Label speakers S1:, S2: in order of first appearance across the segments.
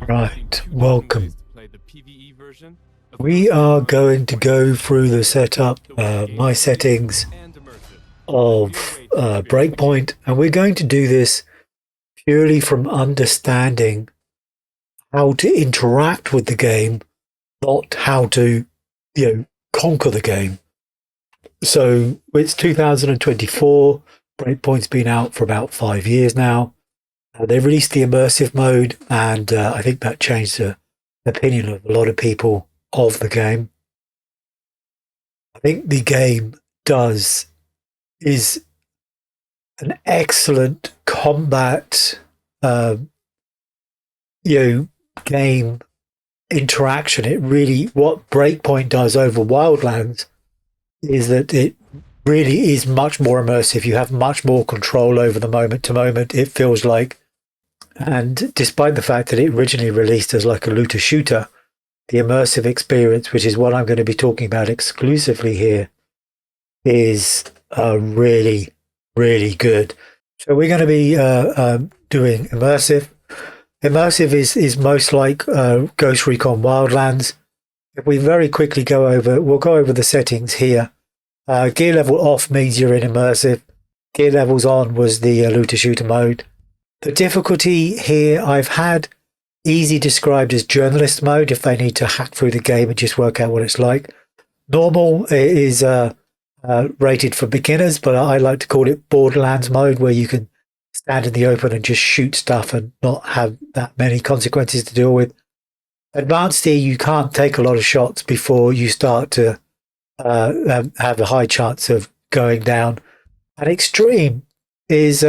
S1: Right, welcome. We are going to go through the setup, my settings of Breakpoint, and we're going to do this purely from understanding how to interact with the game, not how to, conquer the game. So it's 2024. Breakpoint's been out for about 5 years now. They released the immersive mode, and I think that changed the opinion of a lot of people of the game. I think the game is an excellent combat, game interaction. It really, what Breakpoint does over Wildlands is that it really is much more immersive. You have much more control over the moment to moment, it feels like. And despite the fact that it originally released as like a looter shooter, the immersive experience, which is what I'm going to be talking about exclusively here, is really, really good. So we're going to be doing immersive. Immersive is most like Ghost Recon Wildlands. If we very quickly we'll go over the settings here. Gear level off means you're in immersive. Gear levels on was the looter shooter mode. The difficulty here I've had easy described as journalist mode if they need to hack through the game and just work out what it's like. Normal is rated for beginners, but I like to call it Borderlands mode, where you can stand in the open and just shoot stuff and not have that many consequences to deal with. Advanced here, you can't take a lot of shots before you start to have a high chance of going down. And extreme is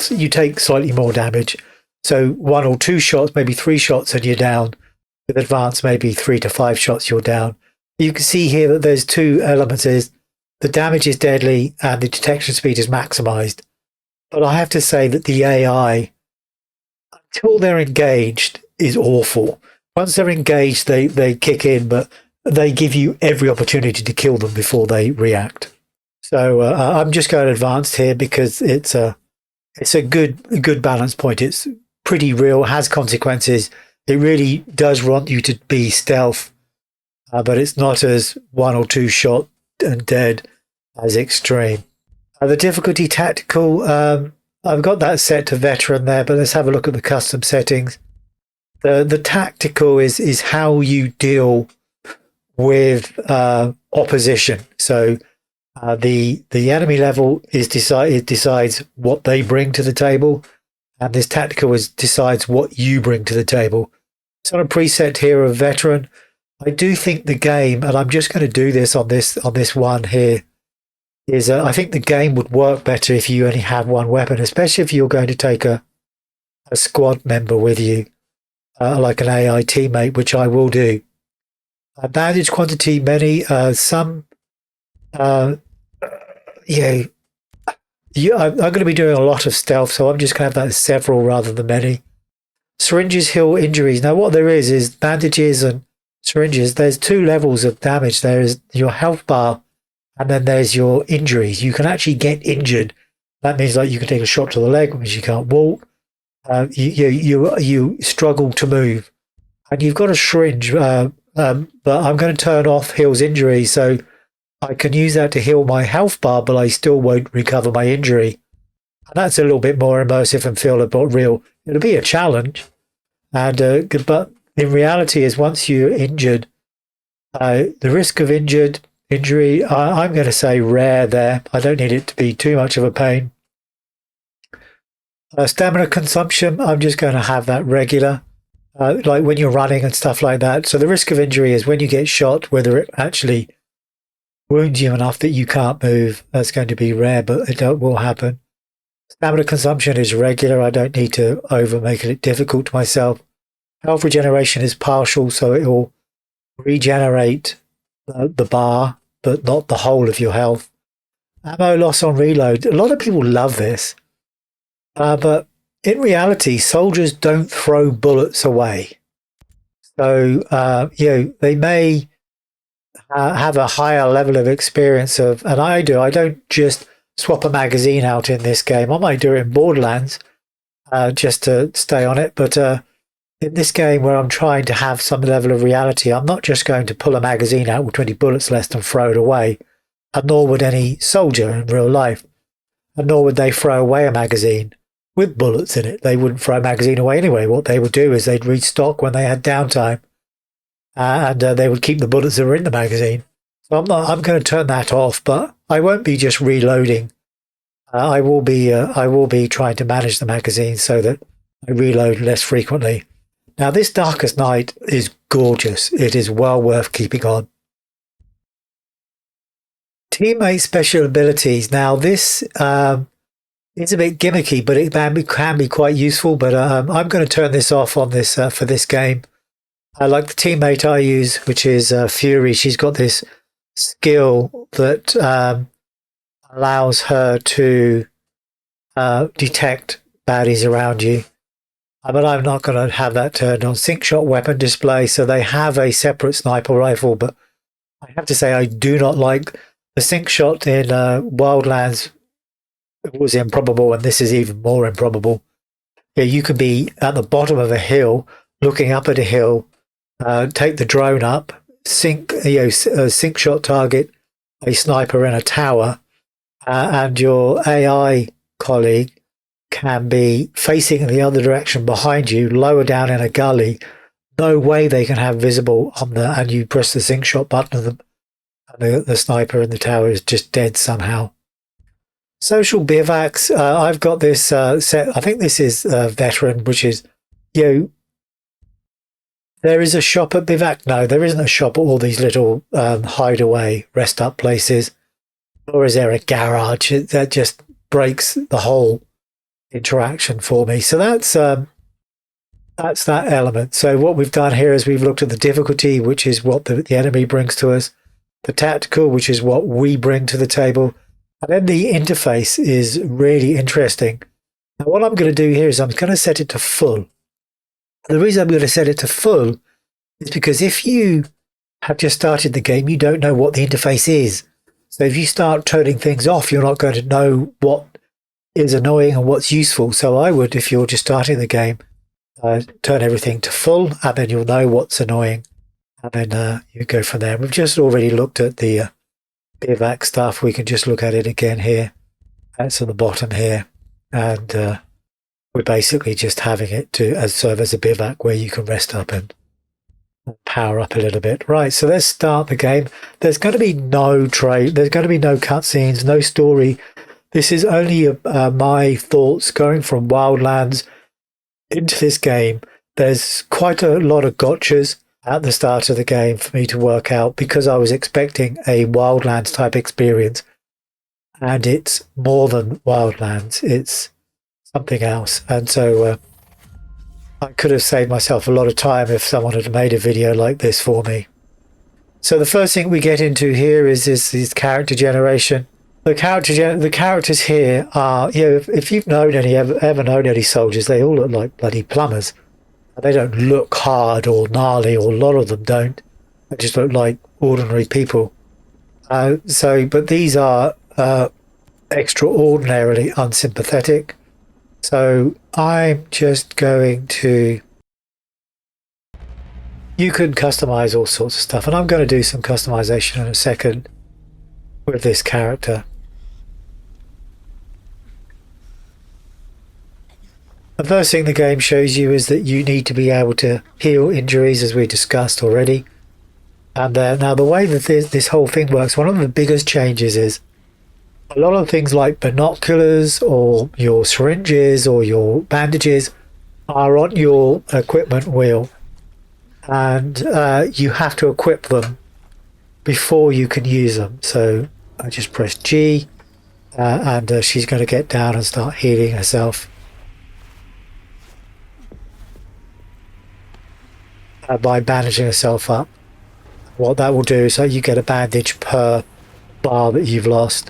S1: you take slightly more damage. So 1 or 2 shots, maybe 3 shots and you're down. With advanced, maybe 3 to 5 shots, you're down. You can see here that there's 2 elements. The damage is deadly and the detection speed is maximized. But I have to say that the AI, until they're engaged, is awful. Once they're engaged, they kick in, but they give you every opportunity to kill them before they react. So I'm just going advanced here because it's a good balance point. It's pretty real, has consequences. It really does want you to be stealth, but it's not as 1 or 2 shot and dead as extreme. The difficulty tactical, I've got that set to veteran there, but let's have a look at the custom settings. The tactical is how you deal with opposition. So the enemy level decides what they bring to the table, and this tactical decides what you bring to the table. It's on a preset here of veteran. I do think the game, and I'm just going to do this on this one here, is I think the game would work better if you only have one weapon, especially if you're going to take a squad member with you, like an AI teammate, which I will do. Bandage quantity, many, some, I'm going to be doing a lot of stealth, so I'm just going to have that as several rather than many. Syringes heal injuries. Now what there is bandages and syringes. There's 2 levels of damage. There is your health bar, and then there's your injuries. You can actually get injured. That means like you can take a shot to the leg, which means you can't walk. You struggle to move, and you've got a syringe. But I'm going to turn off heals injury, so I can use that to heal my health bar, but I still won't recover my injury. And that's a little bit more immersive and feel a bit real. It'll be a challenge, and but in reality, is once you're injured, the risk of injury, I'm going to say rare there. I don't need it to be too much of a pain. Stamina consumption, I'm just going to have that regular. Like when you're running and stuff like that. So the risk of injury is when you get shot, whether it actually wounds you enough that you can't move. That's going to be rare, but it will happen. Stamina consumption is regular. I don't need to over make it difficult to myself. Health regeneration is partial, so it will regenerate the bar, but not the whole of your health. Ammo loss on reload. A lot of people love this, but in reality, soldiers don't throw bullets away. So, they may have a higher level of experience of, and I do. I don't just swap a magazine out in this game. I might do it in Borderlands just to stay on it, but in this game where I'm trying to have some level of reality, I'm not just going to pull a magazine out with 20 bullets left and throw it away, and nor would any soldier in real life, and nor would they throw away a magazine with bullets in it. They wouldn't throw a magazine away anyway. What they would do is they'd restock when they had downtime, and they would keep the bullets that were in the magazine. So I'm going to turn that off, but I won't be just reloading. I will be trying to manage the magazine so that I reload less frequently. Now, this Darkest Night is gorgeous. It is well worth keeping on. Teammate special abilities. Now, this is a bit gimmicky, but it can be quite useful. But I'm going to turn this off on this for this game. I like the teammate I use, which is Fury. She's got this skill that allows her to detect baddies around you. But I'm not going to have that turned on. Sync shot weapon display. So they have a separate sniper rifle, but I have to say I do not like the sync shot in Wildlands. It was improbable, and this is even more improbable. Yeah, you could be at the bottom of a hill, looking up at a hill, take the drone up, sync shot target a sniper in a tower, and your AI colleague can be facing the other direction behind you, lower down in a gully. No way they can have visible on and you press the sync shot button and the sniper in the tower is just dead somehow. Social bivouacs. I've got this set. I think this is veteran, which is, there is a shop at bivouac. No, there isn't a shop at all these little hideaway rest up places. Or is there a garage? That just breaks the whole interaction for me. So that's that element. So what we've done here is we've looked at the difficulty, which is what the enemy brings to us, the tactical, which is what we bring to the table, and then the interface is really interesting. Now what I'm going to do here is I'm going to set it to full. The reason I'm going to set it to full is because if you have just started the game, you don't know what the interface is. So if you start turning things off, you're not going to know what is annoying and what's useful. So I would, if you're just starting the game, turn everything to full, and then you'll know what's annoying, and then you go from there. We've just already looked at the bivouac stuff. We can just look at it again here. That's at the bottom here, and we're basically just having it to serve as a bivouac where you can rest up and power up a little bit. Right, so let's start the game. There's going to be no trade. There's going to be no cutscenes, no story. This is only my thoughts going from Wildlands into this game. There's quite a lot of gotchas at the start of the game for me to work out because I was expecting a Wildlands type experience. And it's more than Wildlands. It's something else. And so I could have saved myself a lot of time if someone had made a video like this for me. So the first thing we get into here is this character generation. The characters here are, if you've known ever known any soldiers, they all look like bloody plumbers. They don't look hard or gnarly, or a lot of them don't. They just look like ordinary people. But these are extraordinarily unsympathetic. So I'm just going to... You can customize all sorts of stuff, and I'm going to do some customization in a second with this character. The first thing the game shows you is that you need to be able to heal injuries, as we discussed already. And now the way that this whole thing works, one of the biggest changes is a lot of things like binoculars or your syringes or your bandages are on your equipment wheel. And you have to equip them before you can use them. So I just press G and she's going to get down and start healing herself. By bandaging herself up. What that will do is you get a bandage per bar that you've lost.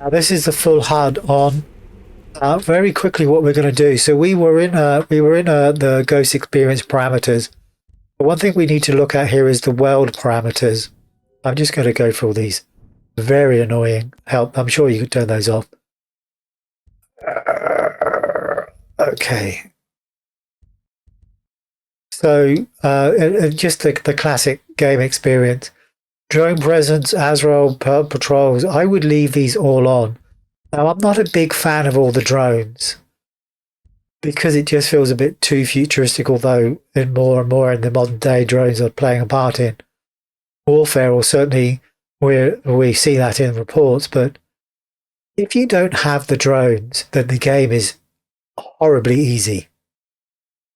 S1: Now this is the full HUD on. Very quickly, what we're going to do. So we were in the Ghost Experience parameters. But one thing we need to look at here is the world parameters. I'm just going to go for all these. Very annoying. Help. I'm sure you could turn those off. Okay. So just the classic game experience. Drone presence, Azrael patrols, I would leave these all on. Now, I'm not a big fan of all the drones because it just feels a bit too futuristic, although in more and more in the modern day, drones are playing a part in warfare, or certainly we see that in reports. But if you don't have the drones, then the game is horribly easy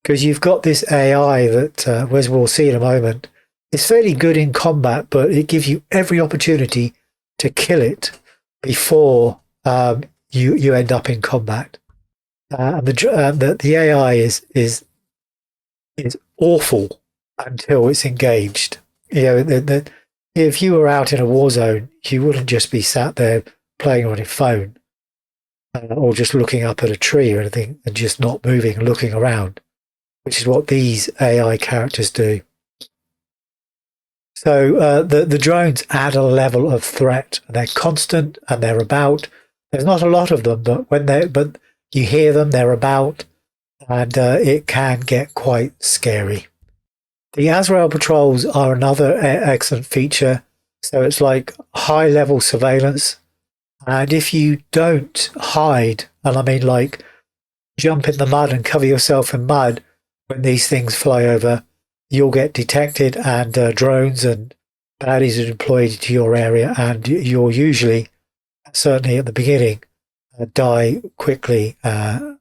S1: because you've got this AI that, as we'll see in a moment, is fairly good in combat, but it gives you every opportunity to kill it before you end up in combat. And the AI is awful until it's engaged. You know, if you were out in a war zone, you wouldn't just be sat there playing on your phone or just looking up at a tree or anything and just not moving and looking around, which is what these AI characters do. So the drones add a level of threat. They're constant and they're about. There's not a lot of them, but you hear them, they're about, and it can get quite scary. The Azrael patrols are another excellent feature. So it's like high-level surveillance. And if you don't hide, and I mean like jump in the mud and cover yourself in mud when these things fly over, you'll get detected, and drones and baddies are deployed to your area, and you'll usually, certainly at the beginning, die quickly and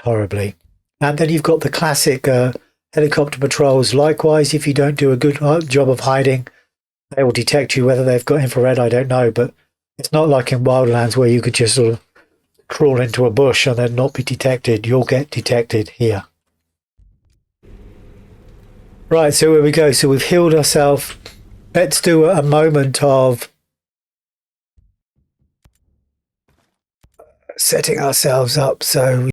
S1: horribly. And then you've got the classic helicopter patrols. Likewise, if you don't do a good job of hiding, they will detect you. Whether they've got infrared, I don't know, but it's not like in Wildlands where you could just sort of crawl into a bush and then not be detected. You'll get detected here. Right, so here we go. So we've healed ourselves. Let's do a moment of setting ourselves up. So,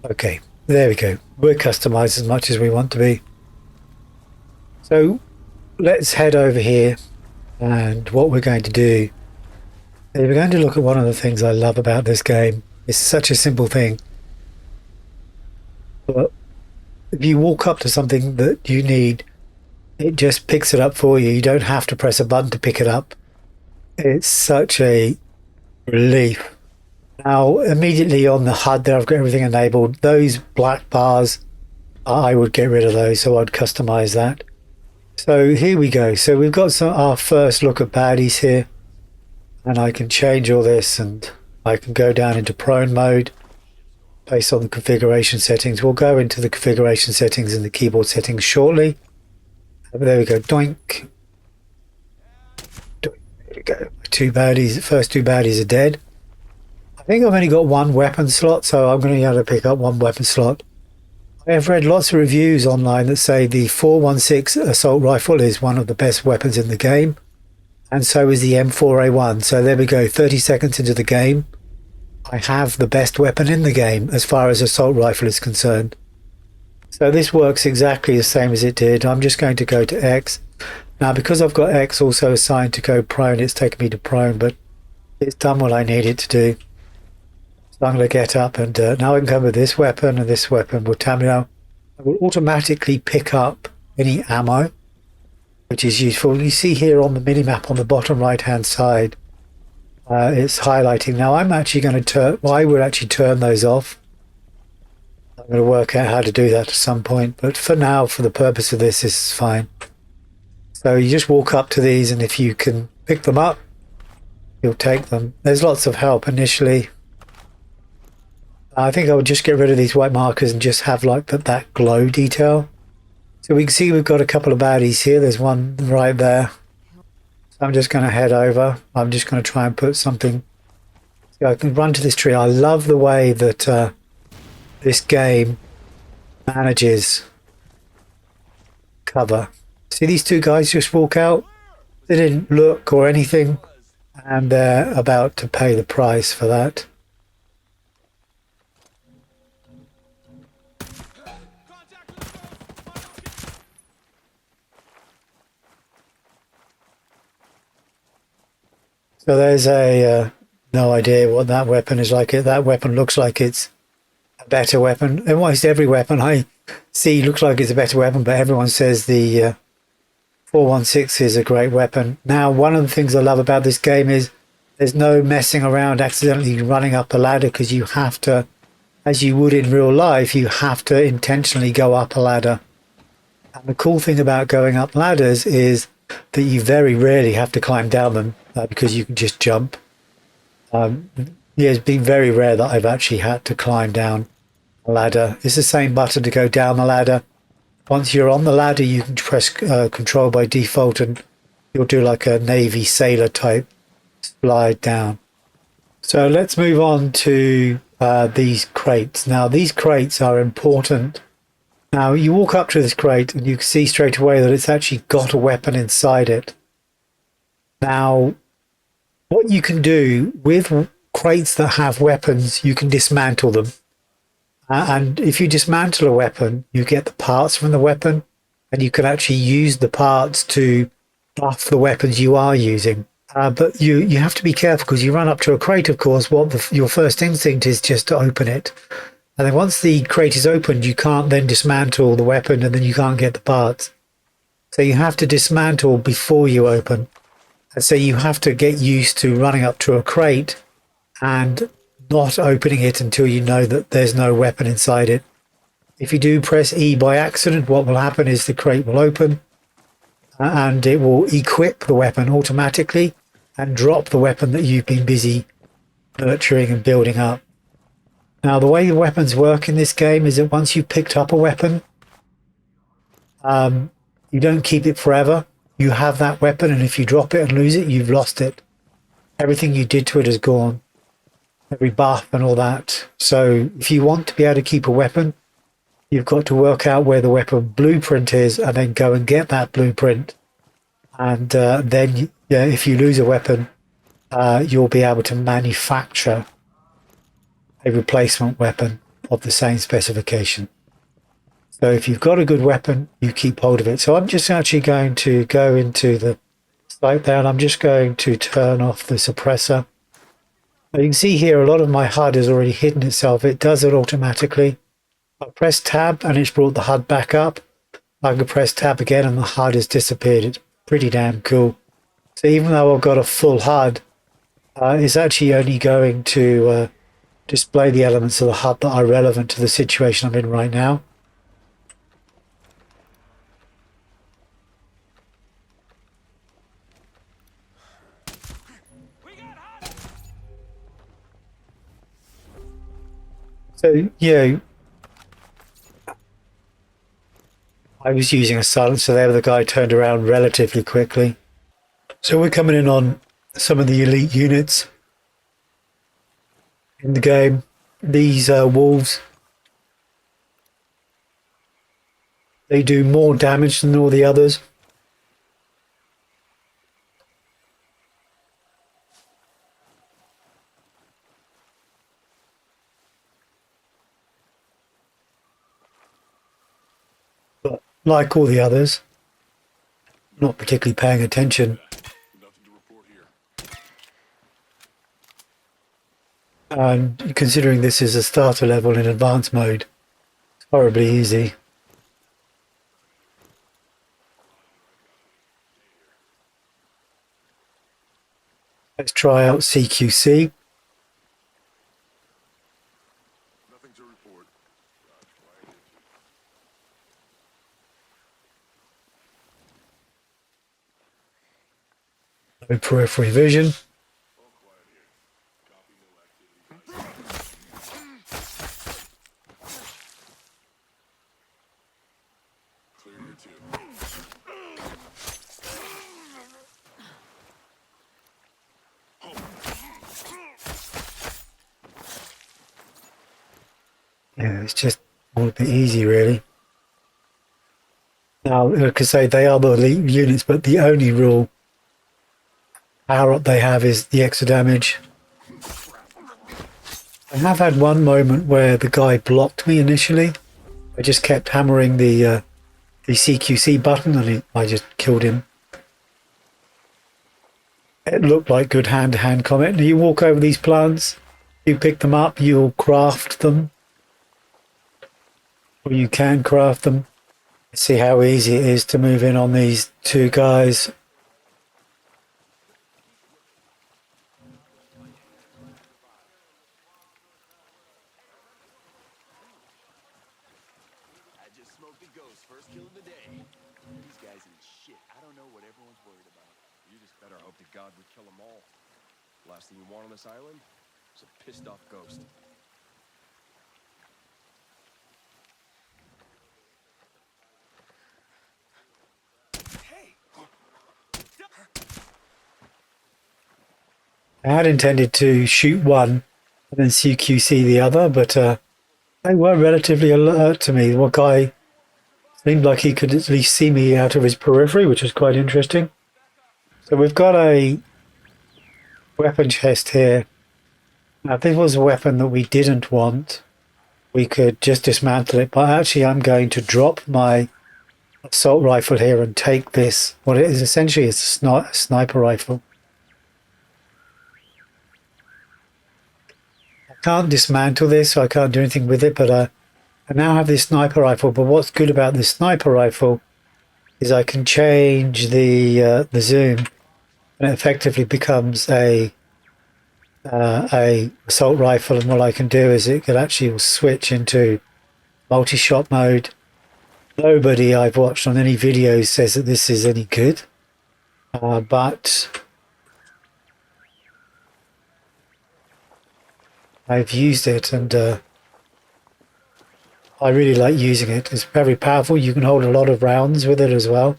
S1: okay, there we go. We're customized as much as we want to be. So let's head over here, and what we're going to do is we're going to look at one of the things I love about this game. It's such a simple thing, but if you walk up to something that you need, it just picks it up for you. You don't have to press a button to pick it up. It's such a relief. Now, immediately on the HUD there, I've got everything enabled. Those black bars, I would get rid of those, so I'd customize that. So here we go. So we've got our first look at baddies here, and I can change all this, and I can go down into prone mode based on the configuration settings. We'll go into the configuration settings and the keyboard settings shortly. There we go. Doink. There we go. The first two baddies are dead. I think I've only got one weapon slot, so I'm going to be able to pick up one weapon slot. I have read lots of reviews online that say the 416 assault rifle is one of the best weapons in the game, and so is the M4A1. So there we go, 30 seconds into the game. I have the best weapon in the game as far as assault rifle is concerned. So this works exactly the same as it did. I'm just going to go to X. Now, because I've got X also assigned to go prone, it's taken me to prone, but it's done what I need it to do. So I'm going to get up, and now I can come with this weapon, and this weapon will tell me now. I will automatically pick up any ammo, which is useful. You see here on the minimap on the bottom right hand side, it's highlighting. Now I'm actually going to I would actually turn those off. I'm going to work out how to do that at some point, but for now, for the purpose of this is fine. So you just walk up to these, and if you can pick them up, you'll take them. There's lots of help initially. I think I would just get rid of these white markers and just have like that glow detail. So we can see we've got a couple of baddies here. There's one right there. So I'm just going to head over. I'm just going to try and put something. So I can run to this tree. I love the way that this game manages cover. See these two guys just walk out? They didn't look or anything, and they're about to pay the price for that. So there's no idea what that weapon is like. That weapon looks like it's a better weapon. Almost every weapon I see looks like it's a better weapon, but everyone says the 416 is a great weapon. Now, one of the things I love about this game is there's no messing around accidentally running up a ladder, because you have to, as you would in real life, you have to intentionally go up a ladder. And the cool thing about going up ladders is that you very rarely have to climb down them, because you can just jump. Yeah, it's been very rare that I've actually had to climb down a ladder. It's the same button to go down the ladder. Once you're on the ladder, you can press control by default, and you'll do like a Navy sailor type slide down. So let's move on to these crates. Now, these crates are important. Now, you walk up to this crate and you can see straight away that it's actually got a weapon inside it. Now, what you can do with crates that have weapons, you can dismantle them. And if you dismantle a weapon, you get the parts from the weapon, and you can actually use the parts to buff the weapons you are using. But you have to be careful, because you run up to a crate, of course, your first instinct is just to open it. And then once the crate is opened, you can't then dismantle the weapon, and then you can't get the parts. So you have to dismantle before you open. And so you have to get used to running up to a crate and not opening it until you know that there's no weapon inside it. If you do press E by accident, what will happen is the crate will open and it will equip the weapon automatically and drop the weapon that you've been busy nurturing and building up. Now, the way the weapons work in this game is that once you've picked up a weapon, you don't keep it forever. You have that weapon, and if you drop it and lose it, you've lost it. Everything you did to it is gone. Every buff and all that. So if you want to be able to keep a weapon, you've got to work out where the weapon blueprint is and then go and get that blueprint. And then if you lose a weapon, you'll be able to manufacture a replacement weapon of the same specification. So if you've got a good weapon, you keep hold of it. So I'm just actually going to go into the site there, and I'm just going to turn off the suppressor. You can see here a lot of my HUD has already hidden itself. It does it automatically. I press tab and it's brought the HUD back up. I can press tab again and the HUD has disappeared. It's pretty damn cool. So even though I've got a full HUD, it's actually only going to display the elements of the HUD that are relevant to the situation I'm in right now. So, I was using a silencer there, the guy turned around relatively quickly. So we're coming in on some of the elite units in the game. These wolves, they do more damage than all the others. But like all the others, not particularly paying attention. And considering this is a starter level in advanced mode, it's horribly easy. Let's try out CQC. Nothing to report. No periphery vision. Yeah, it's just all a bit easy, really. Now, like I say, they are the elite units, but the only real power-up they have is the extra damage. I have had one moment where the guy blocked me initially. I just kept hammering the CQC button and I just killed him. It looked like good hand-to-hand combat. And you walk over these plants, you pick them up, you'll craft them, or you can craft them. See how easy it is to move in on these two guys.
S2: God would kill them all. Last thing you want on this island is a pissed off ghost.
S1: I had intended to shoot one and then CQC the other, but they were relatively alert to me. One guy seemed like he could at least see me out of his periphery, which was quite interesting. So we've got a weapon chest here. Now, if this was a weapon that we didn't want, we could just dismantle it. But actually, I'm going to drop my assault rifle here and take this. What it is essentially is a sniper rifle. I can't dismantle this, so I can't do anything with it. But I now have this sniper rifle. But what's good about this sniper rifle is I can change the zoom, and it effectively becomes a assault rifle. And what I can do is it can actually switch into multi-shot mode. Nobody I've watched on any videos says that this is any good, but I've used it and I really like using it. It's very powerful. You can hold a lot of rounds with it as well.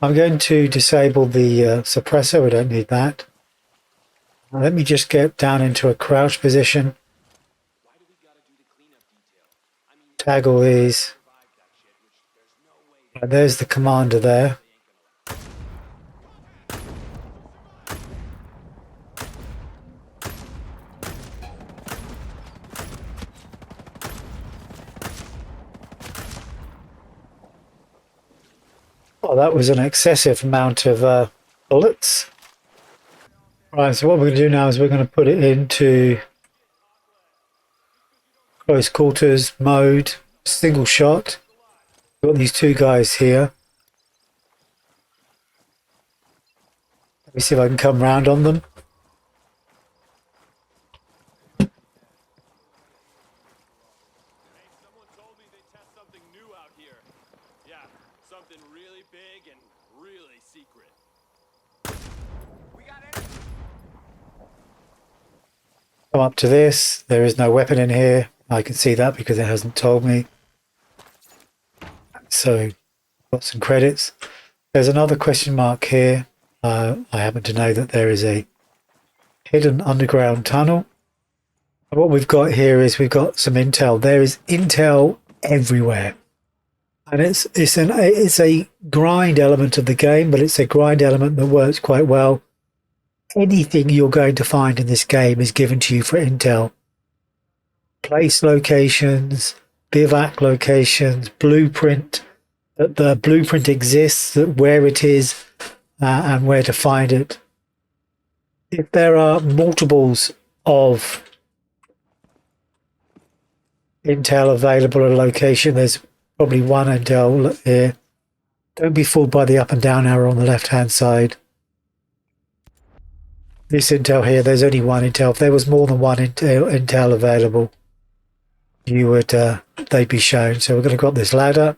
S1: I'm going to disable the suppressor. We don't need that. Let me just get down into a crouch position. Tag all these. And there's the commander there. Oh, that was an excessive amount of bullets. Right, so what we're going to do now is we're going to put it into close quarters mode, single shot. We've got these two guys here. Let me see if I can come round on them.
S2: Someone told me they test something new out here. Yeah, something really big and really secret. We got it.
S1: Come up to this. There is no weapon in here. I can see that because it hasn't told me. So, got some credits. There's another question mark here. I happen to know that there is a hidden underground tunnel. And what we've got here is we've got some intel. There is intel everywhere. And it's a grind element of the game, but it's a grind element that works quite well. Anything you're going to find in this game is given to you for intel. Place locations, bivouac locations, blueprint. That the blueprint exists, that where it is, and where to find it. If there are multiples of intel available at a location, there's probably one intel here. Don't be fooled by the up and down arrow on the left hand side. This intel here, there's only one intel. If there was more than one intel available, you would they'd be shown. So we're going to go up this ladder.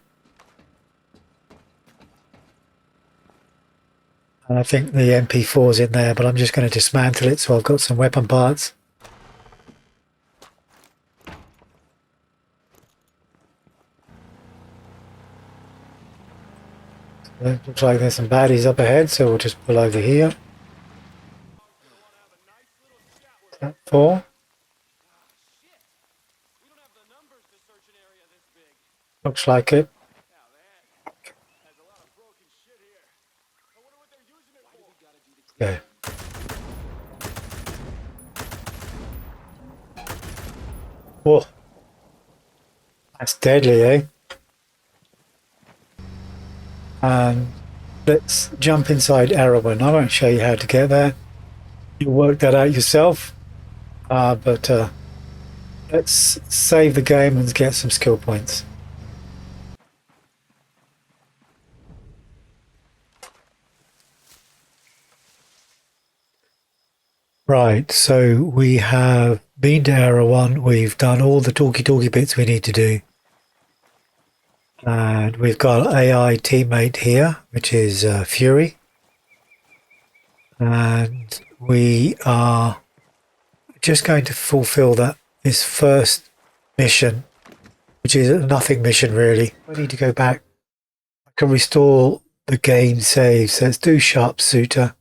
S1: And I think the MP4's in there, but I'm just going to dismantle it, so I've got some weapon parts. So it looks like there's some baddies up ahead, so we'll just pull over here. Is that 4? Looks like it. Okay. Whoa. That's deadly, eh? And let's jump inside Erewhon. I won't show you how to get there. You'll work that out yourself. But let's save the game and get some skill points. Right, so we have been to Erewhon. We've done all the talky bits we need to do. And we've got an AI teammate here, which is Fury. And we are just going to fulfill this first mission, which is a nothing mission really. I need to go back. I can restore the game save. So let's do Sharpshooter.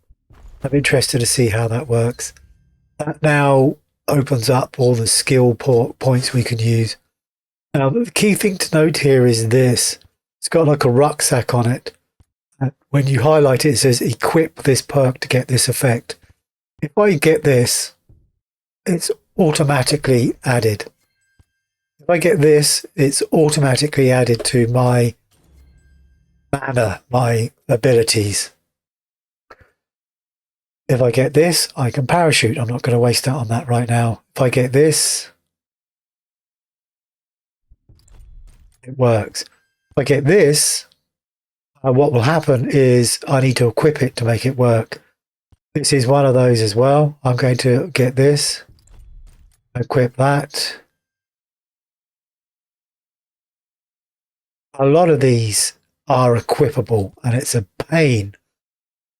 S1: I'm interested to see how that works. That now opens up all the skill points we can use. Now, the key thing to note here is this. It's got like a rucksack on it. And when you highlight it, it says equip this perk to get this effect. If I get this, it's automatically added. If I get this, it's automatically added to my mana, my abilities. If I get this, I can parachute. I'm not going to waste that on that right now. If I get this, it works. If I get this, what will happen is I need to equip it to make it work. This is one of those as well. I'm going to get this, equip that. A lot of these are equipable, and it's a pain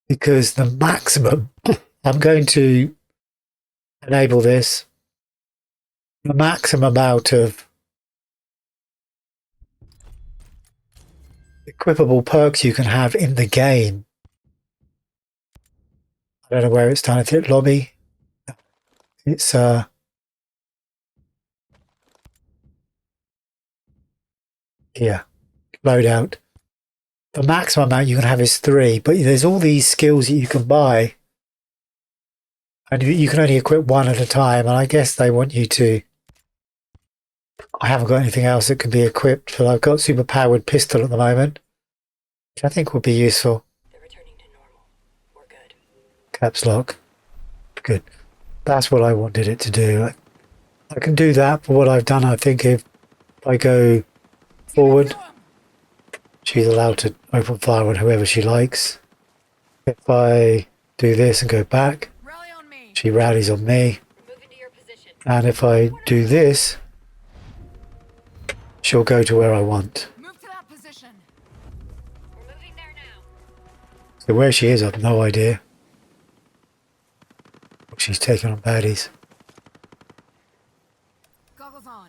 S1: because the maximum, I'm going to enable this, the maximum amount of equipable perks you can have in the game. I don't know where it's done. If it's lobby, it's here, loadout. The maximum amount you can have is 3, but there's all these skills that you can buy, and you can only equip one at a time. And I guess they want you to. I haven't got anything else that can be equipped, but I've got super powered pistol at the moment, which I think will be useful.
S3: They're returning to normal. We're good.
S1: Caps lock. Good. That's what I wanted it to do. I can do that, but what I've done, I think if I go forward, she's allowed to open fire on whoever she likes. If I do this and go back, she rallies on me.
S3: Move into your position.
S1: And if I do this, she'll go to where I want.
S4: Move to that position.
S3: We're moving there now.
S1: So where she is, I've no idea. She's taking on baddies.
S4: Goggles on.